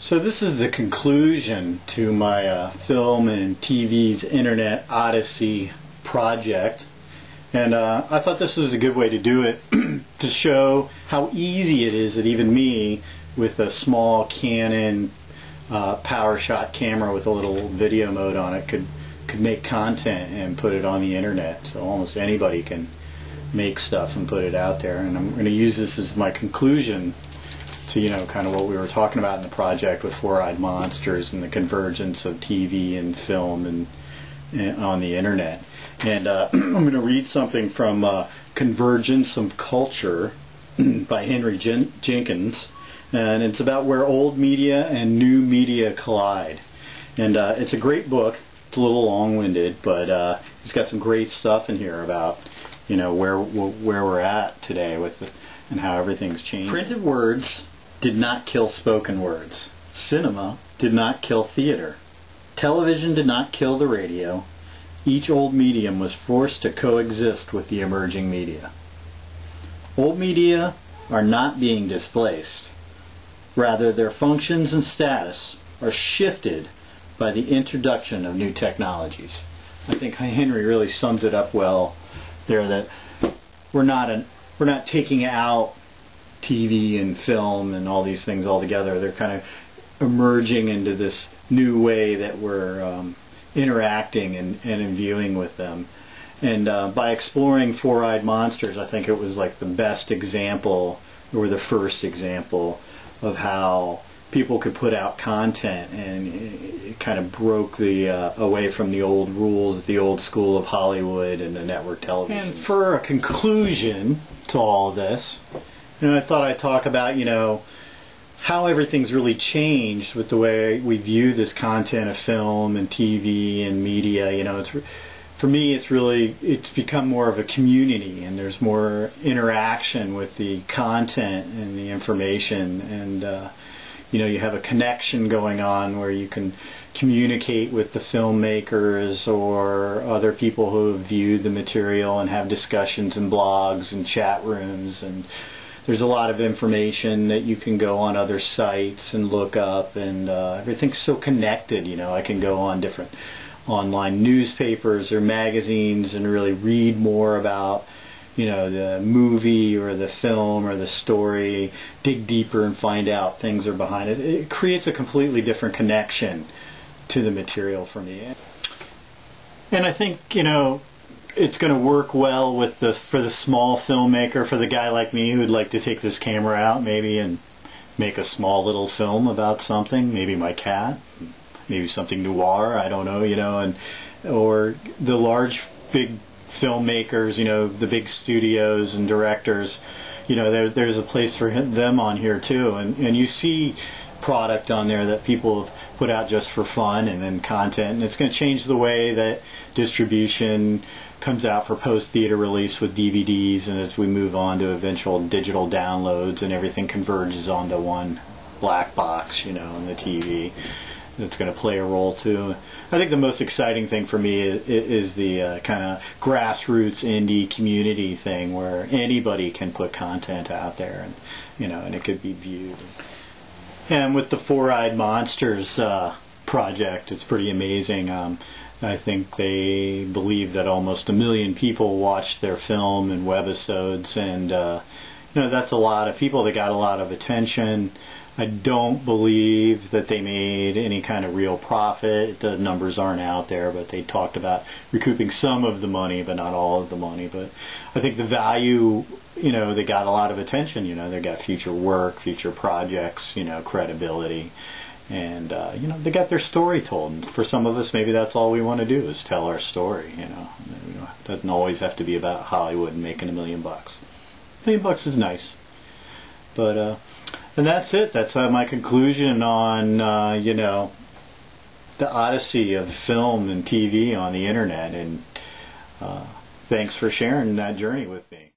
So this is the conclusion to my film and TV's Internet Odyssey project, and I thought this was a good way to do it to show how easy it is that even me with a small Canon PowerShot camera with a little video mode on it could make content and put it on the internet. So almost anybody can make stuff and put it out there, and I'm going to use this as my conclusion to, you know, kind of what we were talking about in the project with Four-Eyed Monsters and the convergence of TV and film and on the internet. And I'm going to read something from Convergence of Culture by Henry Jenkins, and it's about where old media and new media collide. And it's a great book. It's a little long-winded, but it's got some great stuff in here about, you know, where we're at today with and how everything's changed. Printed words did not kill spoken words. Cinema did not kill theater. Television did not kill the radio. Each old medium was forced to coexist with the emerging media. Old media are not being displaced. Rather, their functions and status are shifted by the introduction of new technologies. I think Henry really sums it up well there, that we're not taking out TV and film and all these things altogether. They're kind of emerging into this new way that we're interacting and viewing with them. And by exploring Four-Eyed Monsters, I think it was like the best example, or the first example, of how people could put out content, and it kind of broke the away from the old rules, the old school of Hollywood and the network television. And for a conclusion to all this, you know, I thought I'd talk about, you know, how everything's really changed with the way we view this content of film and TV and media. You know, for me, it's become more of a community, and there's more interaction with the content and the information, and you know, you have a connection going on where you can communicate with the filmmakers or other people who have viewed the material and have discussions and blogs and chat rooms, and there's a lot of information that you can go on other sites and look up, and everything's so connected. You know, I can go on different online newspapers or magazines and really read more about, you know, the movie or the film or the story, dig deeper and find out things are behind it. It creates a completely different connection to the material for me. And I think, you know, it's going to work well with for the small filmmaker, for the guy like me who would like to take this camera out maybe and make a small little film about something, maybe my cat, maybe something noir, I don't know, you know, or the large big filmmakers, you know, the big studios and directors, you know, there's a place for them on here too, and you see product on there that people have put out just for fun, and then content, and it's going to change the way that distribution comes out for post-theater release with DVDs, and as we move on to eventual digital downloads and everything converges onto one black box, you know, on the TV. That's going to play a role too. I think the most exciting thing for me is the kind of grassroots indie community thing where anybody can put content out there, and, you know, and it could be viewed. And with the Four-Eyed Monsters project, it's pretty amazing. I think they believe that almost 1 million people watched their film and webisodes, and you know, that's a lot of people that got a lot of attention. I don't believe that they made any kind of real profit. The numbers aren't out there, but they talked about recouping some of the money, but not all of the money. But I think the value, you know, they got a lot of attention. You know, they got future work, future projects, you know, credibility. And, you know, they got their story told. And for some of us, maybe that's all we want to do is tell our story, you know. It doesn't always have to be about Hollywood and making $1 million. $1 million is nice. But, and that's it. That's my conclusion on, you know, the odyssey of film and TV on the internet. And thanks for sharing that journey with me.